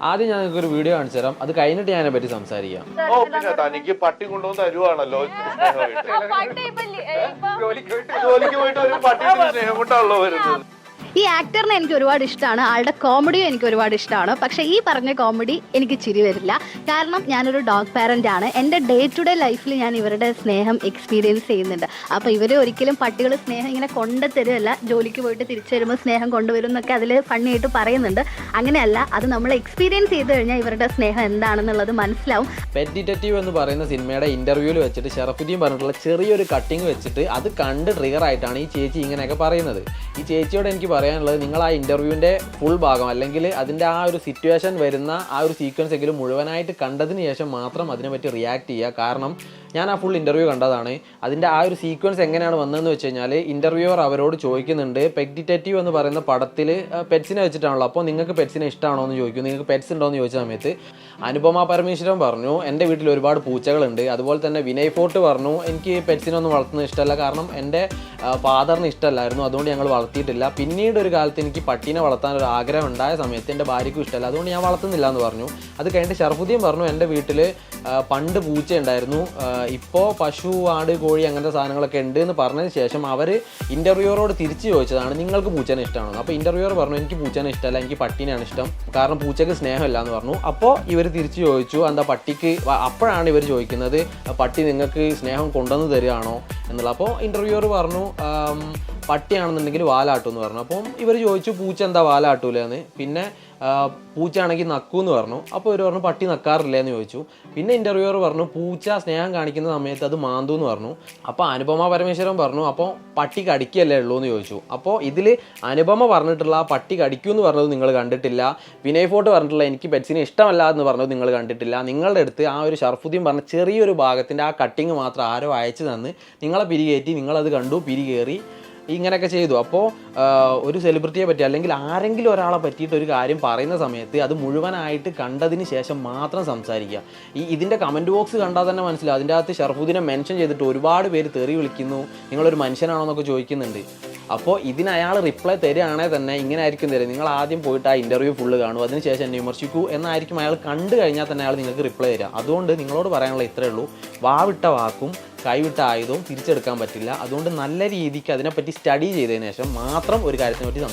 ആദ്യം ഞാൻ നിങ്ങൾക്ക് ഒരു വീഡിയോ കാണിച്ചു തരാം, അത് കഴിഞ്ഞിട്ട് ഞാൻ അതിനെ പറ്റി സംസാരിക്കാം. തനിക്ക് പട്ടി കൊണ്ടുവന്ന് തരുവാണല്ലോ, ജോലിക്ക് പോയിട്ട് ഒരു പട്ടി സ്നേഹം കൊണ്ടാണല്ലോ വരുന്നത്. ഈ ആക്ടറിനെ എനിക്ക് ഒരുപാട് ഇഷ്ടമാണ്, ആളുടെ കോമഡിയും എനിക്ക് ഒരുപാട് ഇഷ്ടമാണ്. പക്ഷേ ഈ പറഞ്ഞ കോമഡി എനിക്ക് ചിരി വരില്ല. കാരണം ഞാനൊരു ഡോഗ് പാരന്റ് ആണ്. എൻ്റെ ഡേ ടു ഡേ ലൈഫിൽ ഞാൻ ഇവരുടെ സ്നേഹം എക്സ്പീരിയൻസ് ചെയ്യുന്നുണ്ട്. അപ്പോൾ ഇവർ ഒരിക്കലും പട്ടികൾ സ്നേഹം ഇങ്ങനെ കൊണ്ടുതരുമല്ല, ജോലിക്ക് പോയിട്ട് തിരിച്ചു വരുമ്പോൾ സ്നേഹം കൊണ്ടുവരും എന്നൊക്കെ അതിൽ ഫണ്ണിയായിട്ട് പറയുന്നുണ്ട്. അങ്ങനെയല്ല, അത് നമ്മൾ എക്സ്പീരിയൻസ് ചെയ്ത് കഴിഞ്ഞാൽ ഇവരുടെ സ്നേഹം എന്താണെന്നുള്ളത് മനസ്സിലാവും. പെറ്റ് ഡിറ്റക്റ്റീവ് എന്ന് പറയുന്ന സിനിമയുടെ ഇന്റർവ്യൂവിൽ വെച്ചിട്ട് ഷറഫുദ്ദീൻ പറഞ്ഞിട്ടുള്ള ചെറിയൊരു കട്ടിങ് വെച്ചിട്ട് അത് കണ്ട് ട്രിഗർ ആയിട്ടാണ് ഈ ചേച്ചി ഇങ്ങനെയൊക്കെ പറയുന്നത്. ഈ ചേച്ചിയോട് എനിക്ക് പറയാനുള്ളത്, നിങ്ങൾ ആ ഇൻ്റർവ്യൂവിൻ്റെ ഫുൾ ഭാഗം അല്ലെങ്കിൽ അതിൻ്റെ ആ ഒരു സിറ്റുവേഷൻ വരുന്ന ആ ഒരു സീക്വൻസ് എങ്കിലും മുഴുവനായിട്ട് കണ്ടതിന് ശേഷം മാത്രം അതിനെപ്പറ്റി റിയാക്ട് ചെയ്യുക. കാരണം ഞാൻ ആ ഫുൾ ഇൻ്റർവ്യൂ കണ്ടതാണ്. അതിൻ്റെ ആ ഒരു സീക്വൻസ് എങ്ങനെയാണ് വന്നതെന്ന് വെച്ച് കഴിഞ്ഞാൽ, ഇൻ്റർവ്യൂവർ അവരോട് ചോദിക്കുന്നുണ്ട്, പെറ്റ് ഡിറ്റക്റ്റീവ് എന്ന് പറയുന്ന പടത്തിൽ പെറ്റ്സിനെ വെച്ചിട്ടാണല്ലോ, അപ്പോൾ നിങ്ങൾക്ക് പെറ്റ്സിനെ ഇഷ്ടമാണോ എന്ന് ചോദിക്കും, നിങ്ങൾക്ക് പെറ്റ്സ് ഉണ്ടോ എന്ന് ചോദിച്ച സമയത്ത് അനുപമ പരമേശ്വരൻ പറഞ്ഞു, എൻ്റെ വീട്ടിൽ ഒരുപാട് പൂച്ചകളുണ്ട്. അതുപോലെ തന്നെ വിനയ് ഫോർട്ട് പറഞ്ഞു, എനിക്ക് പെറ്റ്സിനൊന്നും വളർത്തുന്നത് ഇഷ്ടമല്ല, കാരണം എൻ്റെ ഫാദറിന് ഇഷ്ടമല്ലായിരുന്നു, അതുകൊണ്ട് ഞങ്ങൾ വളർത്തിയിട്ടില്ല. പിന്നീട് ഒരു കാലത്ത് എനിക്ക് പട്ടീനെ വളർത്താൻ ഒരു ആഗ്രഹം ഉണ്ടായ സമയത്ത് എൻ്റെ ഭാര്യയ്ക്കും ഇഷ്ടമല്ല, അതുകൊണ്ട് ഞാൻ വളർത്തുന്നില്ല എന്ന് പറഞ്ഞു. അത് കഴിഞ്ഞിട്ട് ഷറഫുദ്ദീൻ പറഞ്ഞു, എൻ്റെ വീട്ടിൽ പണ്ട് പൂച്ച ഉണ്ടായിരുന്നു, ഇപ്പോൾ പശു, ആട്, കോഴി അങ്ങനത്തെ സാധനങ്ങളൊക്കെ ഉണ്ട് എന്ന് പറഞ്ഞതിന് ശേഷം അവർ ഇൻ്റർവ്യൂവറോട് തിരിച്ച് ചോദിച്ചതാണ്, നിങ്ങൾക്ക് പൂച്ചനെ ഇഷ്ടമാണോ? അപ്പോൾ ഇൻ്റർവ്യൂവർ പറഞ്ഞു, എനിക്ക് പൂച്ചനെ ഇഷ്ടമല്ല, എനിക്ക് പട്ടീനെയാണ് ഇഷ്ടം, കാരണം പൂച്ചയ്ക്ക് സ്നേഹമില്ല എന്ന് പറഞ്ഞു. അപ്പോൾ ഇവർ തിരിച്ച് ചോദിച്ചു, എന്താ പട്ടിക്ക്? അപ്പോഴാണ് ഇവർ ചോദിക്കുന്നത്, പട്ടി നിങ്ങൾക്ക് സ്നേഹം കൊണ്ടുവന്ന് തരികയാണോ എന്നുള്ളത്. അപ്പോൾ ഇൻ്റർവ്യൂവർ പറഞ്ഞു, പട്ടിയാണെന്നുണ്ടെങ്കിൽ വാലാട്ടും എന്ന് പറഞ്ഞു. അപ്പം ഇവർ ചോദിച്ചു, പൂച്ച എന്താ വാലാട്ടൂല എന്ന്. പിന്നെ പൂച്ചയാണെങ്കിൽ നക്കൂ എന്ന് പറഞ്ഞു. അപ്പോൾ ഇവർ പറഞ്ഞു, പട്ടി നക്കാറില്ല എന്ന് ചോദിച്ചു. പിന്നെ ഇൻ്റർവ്യൂവർ പറഞ്ഞു, പൂച്ച സ്നേഹം കാണിക്കുന്ന സമയത്ത് അത് മാന്തു എന്ന് പറഞ്ഞു. അപ്പോൾ അനുപമ പരമേശ്വരൻ പറഞ്ഞു, അപ്പോൾ പട്ടി കടിക്കുകയല്ലേ ഉള്ളൂ എന്ന് ചോദിച്ചു. അപ്പോൾ ഇതിൽ അനുപമ പറഞ്ഞിട്ടുള്ള പട്ടി കടിക്കൂ എന്ന് പറഞ്ഞത് നിങ്ങൾ കണ്ടിട്ടില്ല, വിനയ് ഫോർട്ട് പറഞ്ഞിട്ടുള്ള എനിക്ക് പെറ്റ്സിനെ ഇഷ്ടമല്ല എന്ന് പറഞ്ഞത് നിങ്ങൾ കണ്ടിട്ടില്ല. നിങ്ങളുടെ അടുത്ത് ആ ഒരു ഷറഫുദ്ദീൻ പറഞ്ഞ ചെറിയൊരു ഭാഗത്തിൻ്റെ ആ കട്ടിങ് മാത്രം ആരോ അയച്ചു തന്ന് നിങ്ങളെ പിരികേറ്റി, നിങ്ങളത് കണ്ടു, പിരികേറി ഇങ്ങനെയൊക്കെ ചെയ്തു. അപ്പോൾ ഒരു സെലിബ്രിറ്റിയെ പറ്റി അല്ലെങ്കിൽ ആരെങ്കിലും ഒരാളെ പറ്റിയിട്ട് ഒരു കാര്യം പറയുന്ന സമയത്ത് അത് മുഴുവനായിട്ട് കണ്ടതിന് ശേഷം മാത്രം സംസാരിക്കുക. ഇതിൻ്റെ കമൻറ്റ് ബോക്സ് കണ്ടാൽ തന്നെ മനസ്സിലാവും, അതിൻ്റെ അകത്ത് ഷറഫുദ്ദീനെ മെൻഷൻ ചെയ്തിട്ട് ഒരുപാട് പേര് തെറി വിളിക്കുന്നു, നിങ്ങളൊരു മനുഷ്യനാണോ എന്നൊക്കെ ചോദിക്കുന്നുണ്ട്. അപ്പോൾ ഇതിന് അയാൾ റിപ്ലൈ തരികയാണെങ്കിൽ തന്നെ ഇങ്ങനെ ആയിരിക്കും തരിക, നിങ്ങൾ ആദ്യം പോയിട്ട് ആ ഇൻ്റർവ്യൂ ഫുള്ള് കാണും, അതിനുശേഷം എന്നെ വിമർശിക്കൂ എന്നായിരിക്കും അയാൾ കണ്ടു കഴിഞ്ഞാൽ തന്നെ അയാൾ നിങ്ങൾക്ക് റിപ്ലൈ തരിക. അതുകൊണ്ട് നിങ്ങളോട് പറയാനുള്ള ഇത്രയേ ഉള്ളൂ, വാവിട്ട വാക്കും കൈവിട്ട ആയുധവും തിരിച്ചെടുക്കാൻ പറ്റില്ല. അതുകൊണ്ട് നല്ല രീതിക്ക് അതിനെപ്പറ്റി സ്റ്റഡി ചെയ്തതിന് ശേഷം മാത്രം ഒരു കാര്യത്തിനെ പറ്റി